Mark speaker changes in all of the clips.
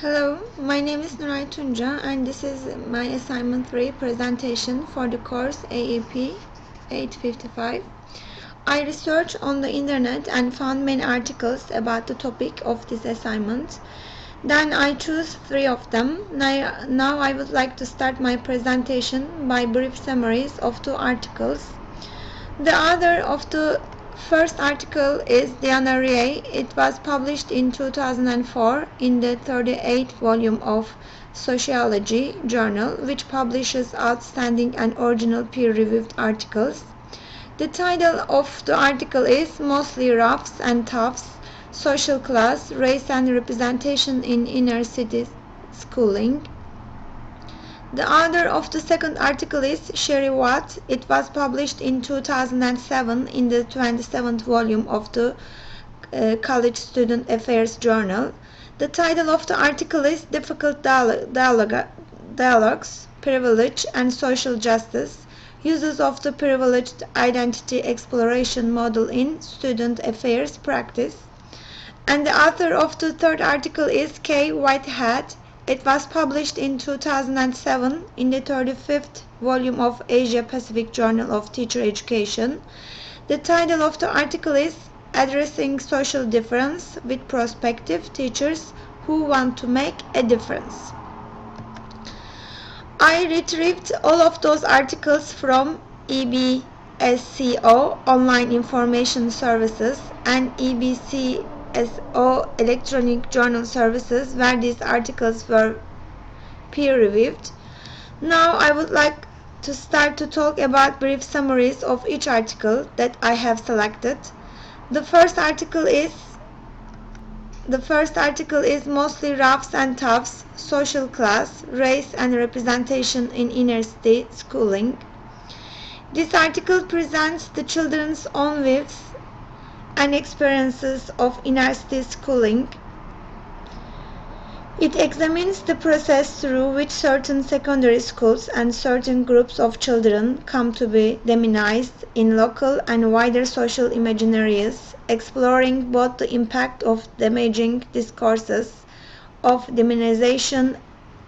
Speaker 1: Hello, my name is Nuray Tunca and this is my assignment 3 presentation for the course AEP 855. I researched on the internet and found many articles about the topic of this assignment. Then I chose 3 of them. Now I would like to start my presentation by brief summaries of 2 articles. The author of the first article is Diana Rie. It was published in 2004 in the 38th volume of Sociology journal, which publishes outstanding and original peer-reviewed articles. The title of the article is Mostly Roughs and Toughs, Social Class, Race and Representation in Inner City Schooling. The author of the second article is Sherry Watt. It was published in 2007 in the 27th volume of the College Student Affairs Journal. The title of the article is Difficult Dialogues, Privilege and Social Justice, Uses of the Privileged Identity Exploration Model in Student Affairs Practice. And the author of the third article is Kay Whitehead. It was published in 2007 in the 35th volume of Asia Pacific Journal of Teacher Education. The title of the article is Addressing Social Difference with Prospective Teachers Who Want to Make a Difference. I retrieved all of those articles from EBSCO Online Information Services and EBCSO Electronic Journal Services, where these articles were peer-reviewed. Now I would like to start to talk about brief summaries of each article that I have selected. The first article is Mostly Roughs and Toughs, Social Class, Race and Representation in Inner City Schooling. This article presents the children's own views and experiences of inner city schooling. It examines the process through which certain secondary schools and certain groups of children come to be demonized in local and wider social imaginaries, exploring both the impact of damaging discourses of demonization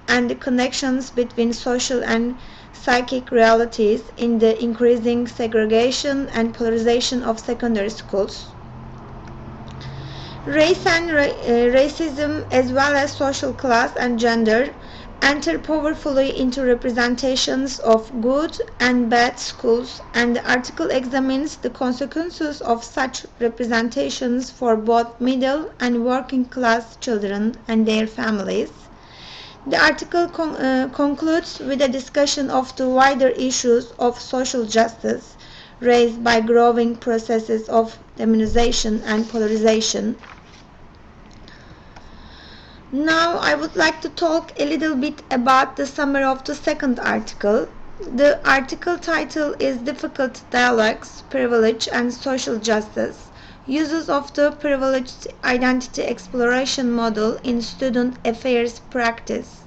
Speaker 1: and the connections between social and psychic realities in the increasing segregation and polarization of secondary schools. Race and racism, as well as social class and gender, enter powerfully into representations of good and bad schools, and the article examines the consequences of such representations for both middle and working class children and their families. The article concludes with a discussion of the wider issues of social justice raised by growing processes of demonization and polarization. Now I would like to talk a little bit about the summary of the second article. The article title is Difficult Dialogues, Privilege and Social Justice, Uses of the Privileged Identity Exploration Model in Student Affairs Practice.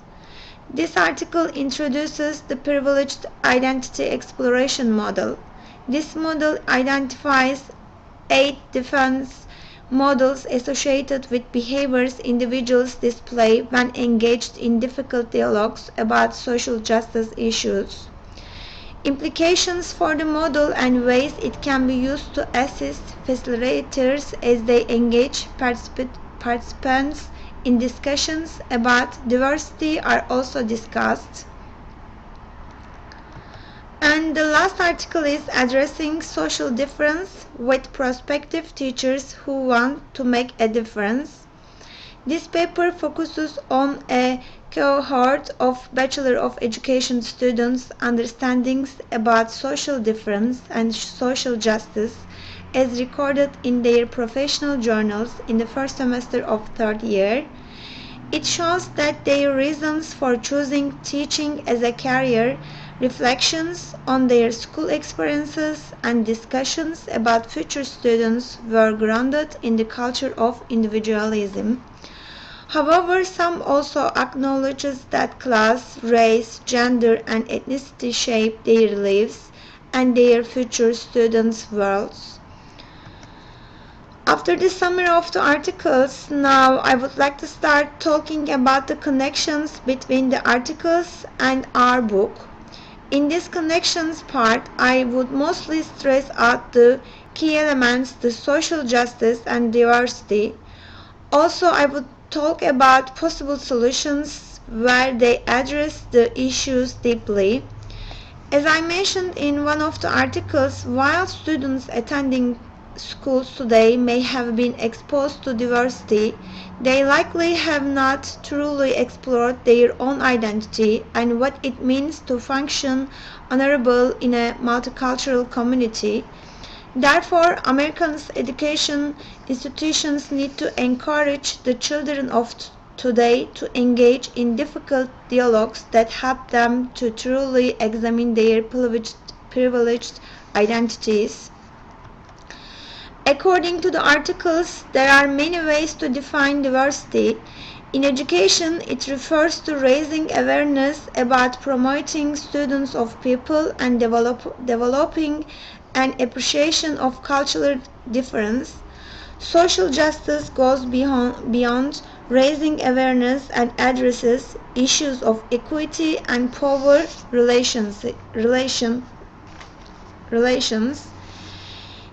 Speaker 1: This article introduces the Privileged Identity Exploration Model. This model identifies 8 defense models associated with behaviors individuals display when engaged in difficult dialogues about social justice issues. Implications for the model and ways it can be used to assist facilitators as they engage participants in discussions about diversity are also discussed. And the last article is Addressing Social Difference with Prospective Teachers Who Want to Make a Difference. This paper focuses on a cohort of Bachelor of Education students' understandings about social difference and social justice as recorded in their professional journals in the first semester of third year. It shows that their reasons for choosing teaching as a career, reflections on their school experiences, and discussions about future students were grounded in the culture of individualism. However, some also acknowledges that class, race, gender, and ethnicity shape their lives and their future students' worlds. After the summary of the articles, now I would like to start talking about the connections between the articles and our book. In this connections part, I would mostly stress out the key elements, the social justice and diversity. Also, I would talk about possible solutions where they address the issues deeply. As I mentioned in one of the articles, while students attending schools today may have been exposed to diversity, they likely have not truly explored their own identity and what it means to function honorable in a multicultural community. Therefore, American education institutions need to encourage the children of today to engage in difficult dialogues that help them to truly examine their privileged identities. According to the articles, there are many ways to define diversity. In education, it refers to raising awareness about promoting students of people and developing an appreciation of cultural difference. Social justice goes beyond raising awareness and addresses issues of equity and power relations.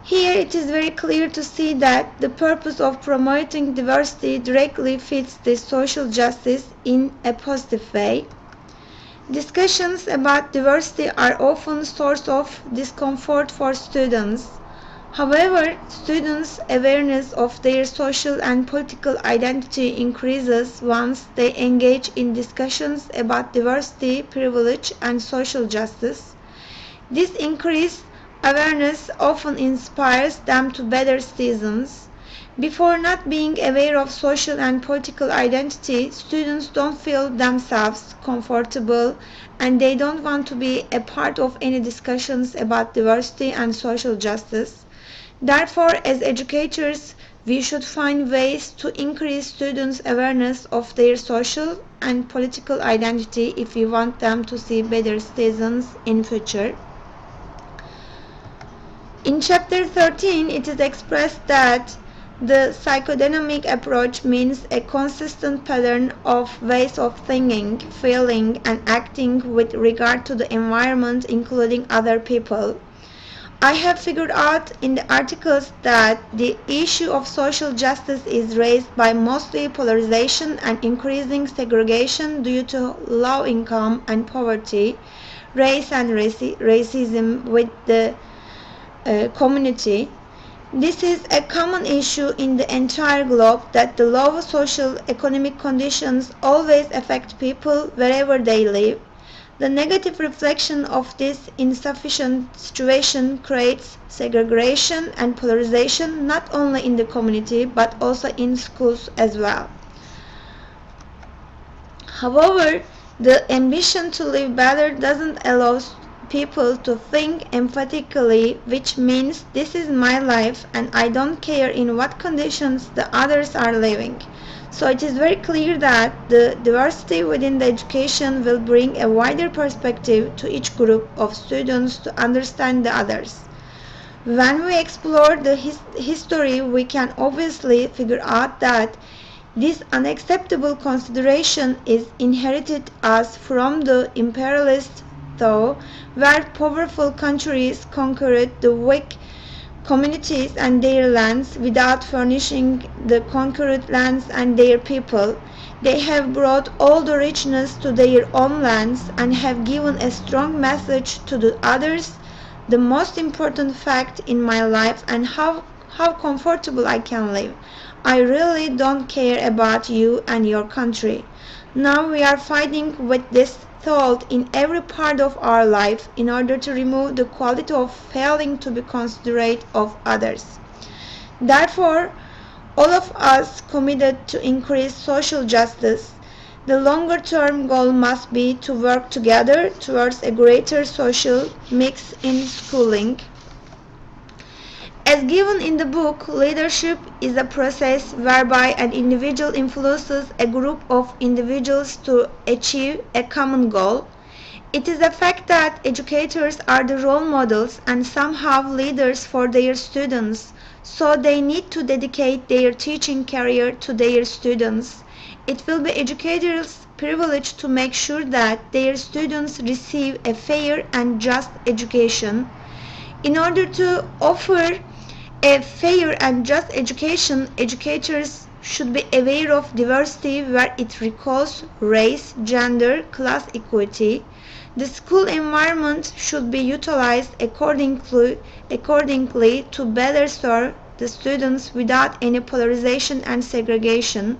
Speaker 1: Here it is very clear to see that the purpose of promoting diversity directly fits this social justice in a positive way. Discussions about diversity are often a source of discomfort for students. However, students' awareness of their social and political identity increases once they engage in discussions about diversity, privilege, and social justice. This increased awareness often inspires them to better citizens. Before not being aware of social and political identity, students don't feel themselves comfortable and they don't want to be a part of any discussions about diversity and social justice. Therefore, as educators, we should find ways to increase students' awareness of their social and political identity if we want them to see better citizens in future. In chapter 13, it is expressed that the psychodynamic approach means a consistent pattern of ways of thinking, feeling, and acting with regard to the environment, including other people. I have figured out in the articles that the issue of social justice is raised by mostly polarization and increasing segregation due to low income and poverty, race and racism with the community. This is a common issue in the entire globe that the low social economic conditions always affect people wherever they live. The negative reflection of this insufficient situation creates segregation and polarization not only in the community but also in schools as well. However, the ambition to live better doesn't allow people to think empathetically, which means this is my life and I don't care in what conditions the others are living. So it is very clear that the diversity within the education will bring a wider perspective to each group of students to understand the others. When we explore the history, we can obviously figure out that this unacceptable consideration is inherited us from the imperialist thought, where powerful countries conquered the weak communities and their lands without furnishing the conquered lands and their people. They have brought all the richness to their own lands and have given a strong message to the others, the most important fact in my life and how comfortable I can live. I really don't care about you and your country. Now we are fighting with this thought in every part of our life in order to remove the quality of failing to be considerate of others. Therefore, all of us committed to increase social justice. The longer-term goal must be to work together towards a greater social mix in schooling. As given in the book, leadership is a process whereby an individual influences a group of individuals to achieve a common goal. It is a fact that educators are the role models and some have leaders for their students. so they need to dedicate their teaching career to their students. It will be educators' privilege to make sure that their students receive a fair and just education. In order to offer a fair and just education, educators should be aware of diversity where it recalls race, gender, class equity. The school environment should be utilized accordingly to better serve the students without any polarization and segregation.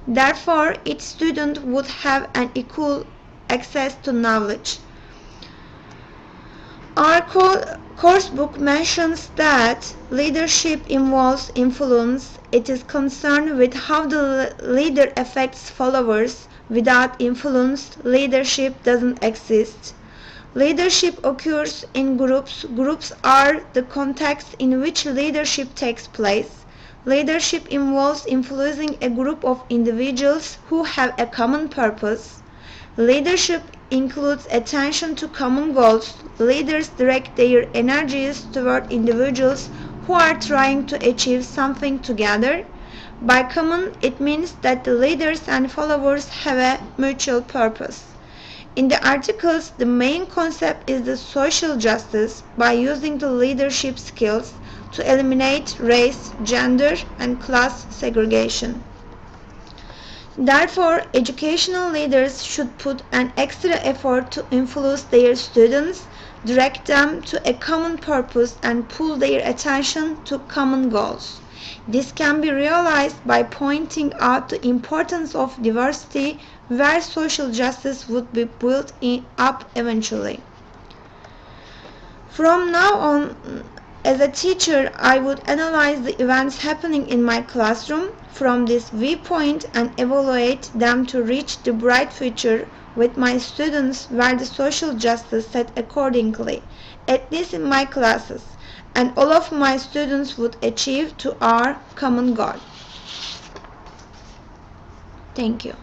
Speaker 1: Therefore, each student would have an equal access to knowledge. Our course book mentions that leadership involves influence. It is concerned with how the leader affects followers. Without influence, leadership doesn't exist. Leadership occurs in groups. Groups are the context in which leadership takes place. Leadership involves influencing a group of individuals who have a common purpose. Leadership includes attention to common goals. Leaders direct their energies toward individuals who are trying to achieve something together. By common, it means that the leaders and followers have a mutual purpose. In the articles, the main concept is the social justice by using the leadership skills to eliminate race, gender, and class segregation. Therefore, educational leaders should put an extra effort to influence their students, direct them to a common purpose, and pull their attention to common goals. This can be realized by pointing out the importance of diversity where social justice would be built up eventually. From now on, as a teacher, I would analyze the events happening in my classroom from this viewpoint and evaluate them to reach the bright future with my students where the social justice set accordingly, at least in my classes, and all of my students would achieve to our common goal. Thank you.